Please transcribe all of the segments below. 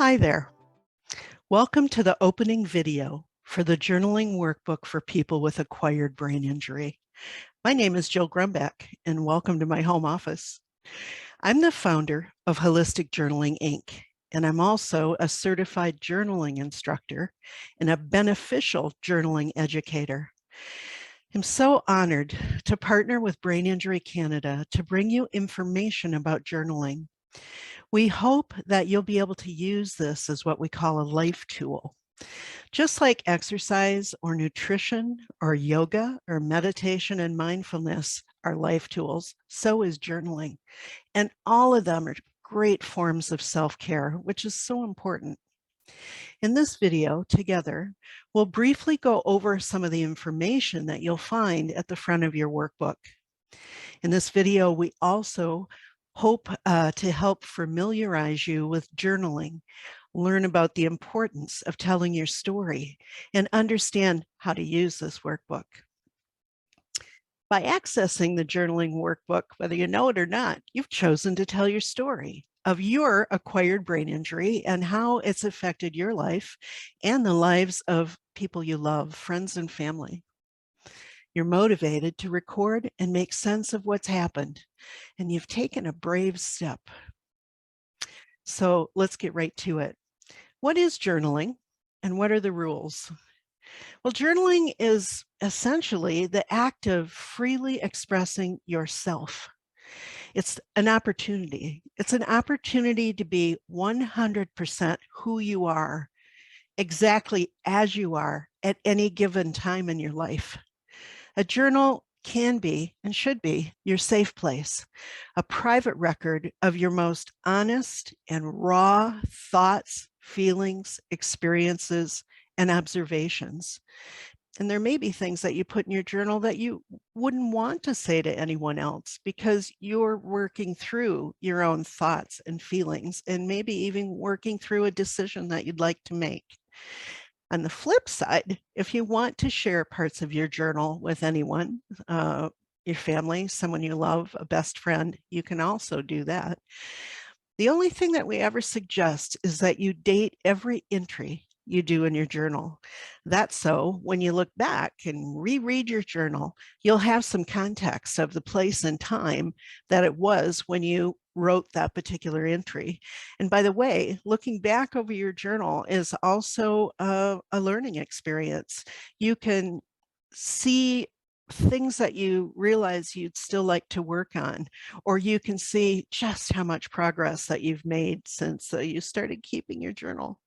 Hi there. Welcome to the opening video for the journaling workbook for people with acquired brain injury. My name is Jill Grumbeck, and welcome to my home office. I'm the founder of Holistic Journaling, Inc., and I'm also a certified journaling instructor and a beneficial journaling educator. I'm so honored to partner with Brain Injury Canada to bring you information about journaling. We hope that you'll be able to use this as what we call a life tool. Just like exercise or nutrition or yoga or meditation and mindfulness are life tools, so is journaling. And all of them are great forms of self-care, which is so important. In this video together, we'll briefly go over some of the information that you'll find at the front of your workbook. In this video, we also hope to help familiarize you with journaling, learn about the importance of telling your story, and understand how to use this workbook. By accessing the journaling workbook, whether you know it or not, you've chosen to tell your story of your acquired brain injury and how it's affected your life and the lives of people you love, friends and family. You're motivated to record and make sense of what's happened, and you've taken a brave step. So let's get right to it. What is journaling and what are the rules? Well, journaling is essentially the act of freely expressing yourself. It's an opportunity. It's an opportunity to be 100% who you are, exactly as you are at any given time in your life. A journal can be and should be your safe place, a private record of your most honest and raw thoughts, feelings, experiences, and observations. And there may be things that you put in your journal that you wouldn't want to say to anyone else because you're working through your own thoughts and feelings and maybe even working through a decision that you'd like to make. On the flip side, if you want to share parts of your journal with anyone, your family, someone you love, a best friend, you can also do that. The only thing that we ever suggest is that you date every entry you do in your journal. That's so when you look back and reread your journal, you'll have some context of the place and time that it was when you wrote that particular entry. And by the way, looking back over your journal is also a learning experience. You can see things that you realize you'd still like to work on, or you can see just how much progress that you've made since you started keeping your journal.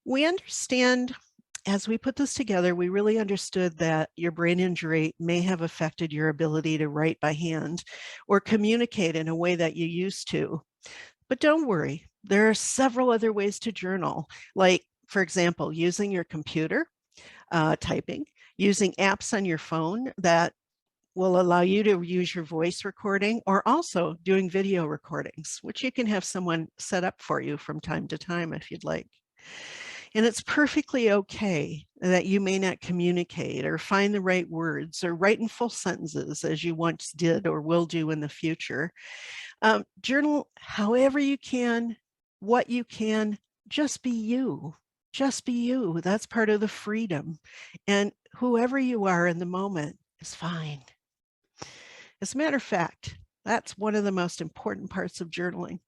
We understand as we put this together, we really understood that your brain injury may have affected your ability to write by hand or communicate in a way that you used to. But don't worry, there are several other ways to journal, like, for example, using your computer, typing, using apps on your phone that will allow you to use your voice recording, or also doing video recordings, which you can have someone set up for you from time to time if you'd like. And it's perfectly okay that you may not communicate or find the right words or write in full sentences as you once did or will do in the future. Journal however you can, what you can, just be you. Just be you. That's part of the freedom. And whoever you are in the moment is fine. As a matter of fact, that's one of the most important parts of journaling,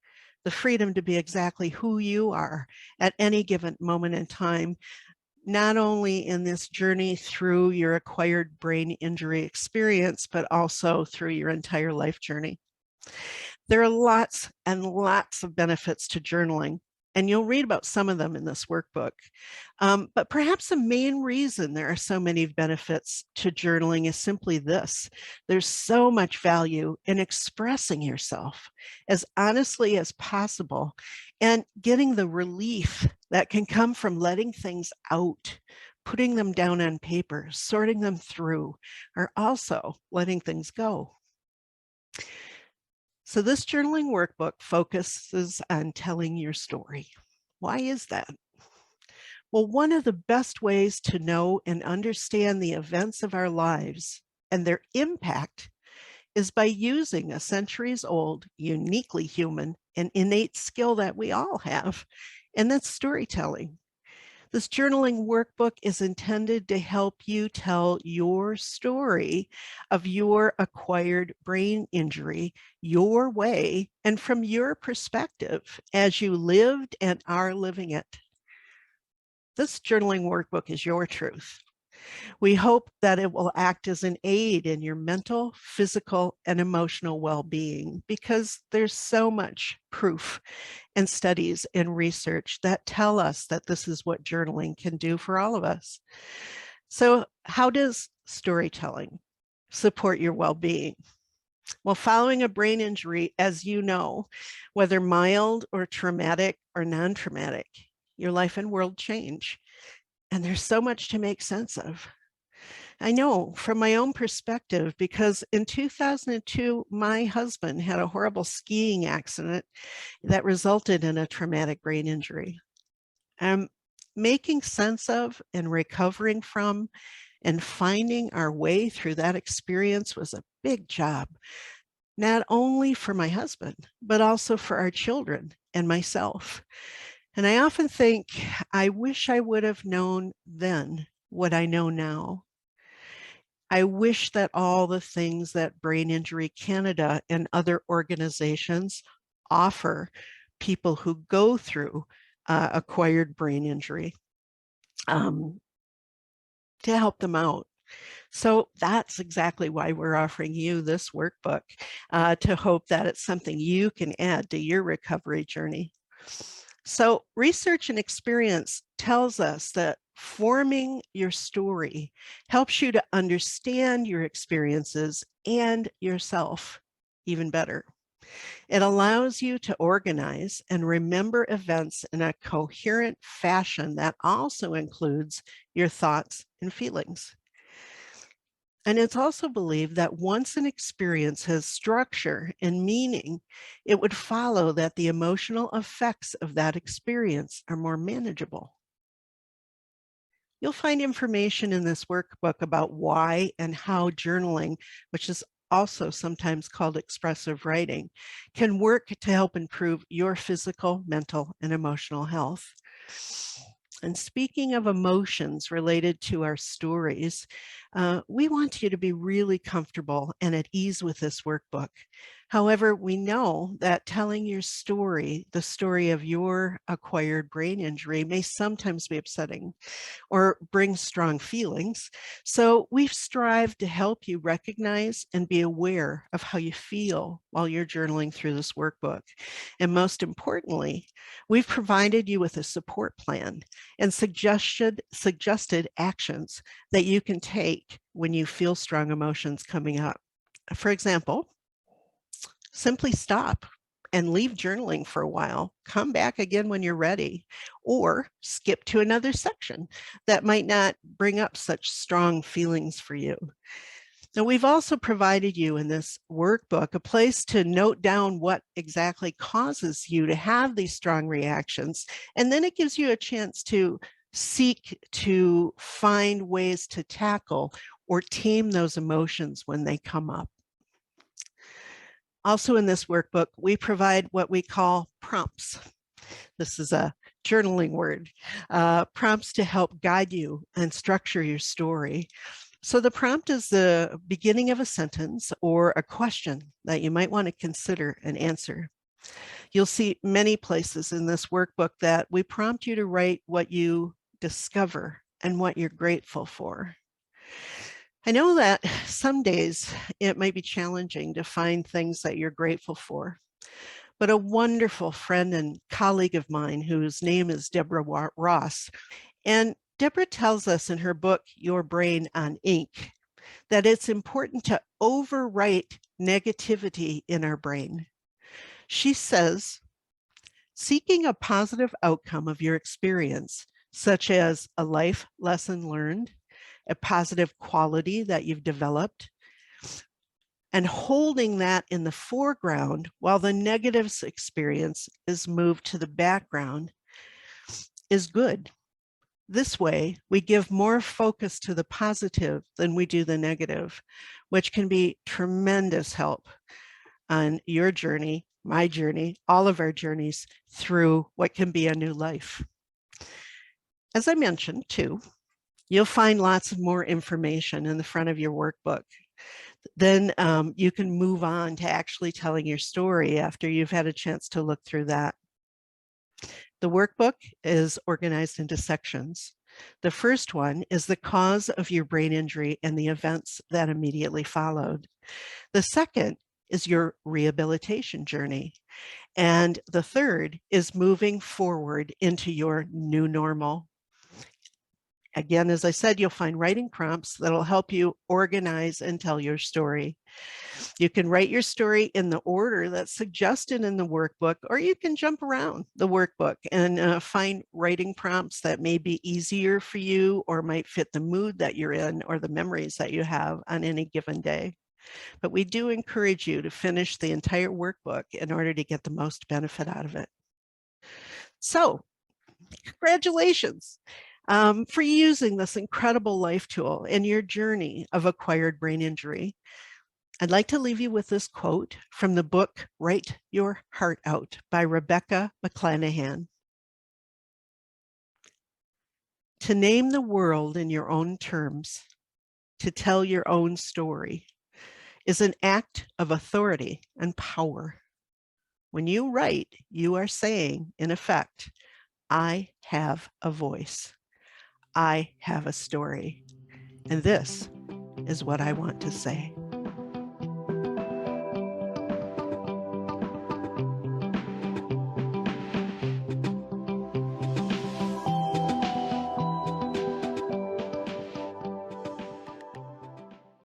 the freedom to be exactly who you are at any given moment in time, not only in this journey through your acquired brain injury experience, but also through your entire life journey. There are lots and lots of benefits to journaling, and you'll read about some of them in this workbook. But perhaps the main reason there are so many benefits to journaling is simply this. There's so much value in expressing yourself as honestly as possible and getting the relief that can come from letting things out, putting them down on paper, sorting them through, or also letting things go. So this journaling workbook focuses on telling your story. Why is that? Well, one of the best ways to know and understand the events of our lives and their impact is by using a centuries-old, uniquely human and innate skill that we all have, and that's storytelling. This journaling workbook is intended to help you tell your story of your acquired brain injury your way and from your perspective as you lived and are living it. This journaling workbook is your truth. We hope that it will act as an aid in your mental, physical, and emotional well-being because there's so much proof and studies and research that tell us that this is what journaling can do for all of us. So how does storytelling support your well-being? Well, following a brain injury, as you know, whether mild or traumatic or non-traumatic, your life and world change. And there's so much to make sense of. I know from my own perspective, because in 2002, my husband had a horrible skiing accident that resulted in a traumatic brain injury. Making sense of and recovering from and finding our way through that experience was a big job, not only for my husband, but also for our children and myself. And I often think, I wish I would have known then what I know now. I wish that all the things that Brain Injury Canada and other organizations offer people who go through acquired brain injury to help them out. So that's exactly why we're offering you this workbook, to hope that it's something you can add to your recovery journey. So research and experience tells us that forming your story helps you to understand your experiences and yourself even better. It allows you to organize and remember events in a coherent fashion that also includes your thoughts and feelings. And it's also believed that once an experience has structure and meaning, it would follow that the emotional effects of that experience are more manageable. You'll find information in this workbook about why and how journaling, which is also sometimes called expressive writing, can work to help improve your physical, mental, and emotional health. And speaking of emotions related to our stories, we want you to be really comfortable and at ease with this workbook. However, we know that telling your story, the story of your acquired brain injury, may sometimes be upsetting or bring strong feelings. So we've strived to help you recognize and be aware of how you feel while you're journaling through this workbook. And most importantly, we've provided you with a support plan and suggested actions that you can take when you feel strong emotions coming up. For example, simply stop and leave journaling for a while. Come back again when you're ready, or skip to another section that might not bring up such strong feelings for you. Now, we've also provided you in this workbook a place to note down what exactly causes you to have these strong reactions, and then it gives you a chance to seek to find ways to tackle or tame those emotions when they come up. Also in this workbook, we provide what we call prompts. This is a journaling word, prompts to help guide you and structure your story. So the prompt is the beginning of a sentence or a question that you might want to consider and answer. You'll see many places in this workbook that we prompt you to write what you discover and what you're grateful for. I know that some days it might be challenging to find things that you're grateful for, but a wonderful friend and colleague of mine whose name is Deborah Ross, and Deborah tells us in her book, Your Brain on Ink, that it's important to overwrite negativity in our brain. She says, seeking a positive outcome of your experience, such as a life lesson learned, a positive quality that you've developed, and holding that in the foreground while the negative experience is moved to the background is good. This way, we give more focus to the positive than we do the negative, which can be tremendous help on your journey my journey, all of our journeys through what can be a new life. As I mentioned too, you'll find lots of more information in the front of your workbook. Then you can move on to actually telling your story after you've had a chance to look through that. The workbook is organized into sections. The first one is the cause of your brain injury and the events that immediately followed. The second is your rehabilitation journey. And the third is moving forward into your new normal. Again, as I said, you'll find writing prompts that'll help you organize and tell your story. You can write your story in the order that's suggested in the workbook, or you can jump around the workbook and find writing prompts that may be easier for you or might fit the mood that you're in or the memories that you have on any given day. But we do encourage you to finish the entire workbook in order to get the most benefit out of it. So, congratulations for using this incredible life tool in your journey of acquired brain injury. I'd like to leave you with this quote from the book Write Your Heart Out by Rebecca McClanahan. To name the world in your own terms, to tell your own story, is an act of authority and power. When you write, you are saying, in effect, I have a voice. I have a story. And this is what I want to say.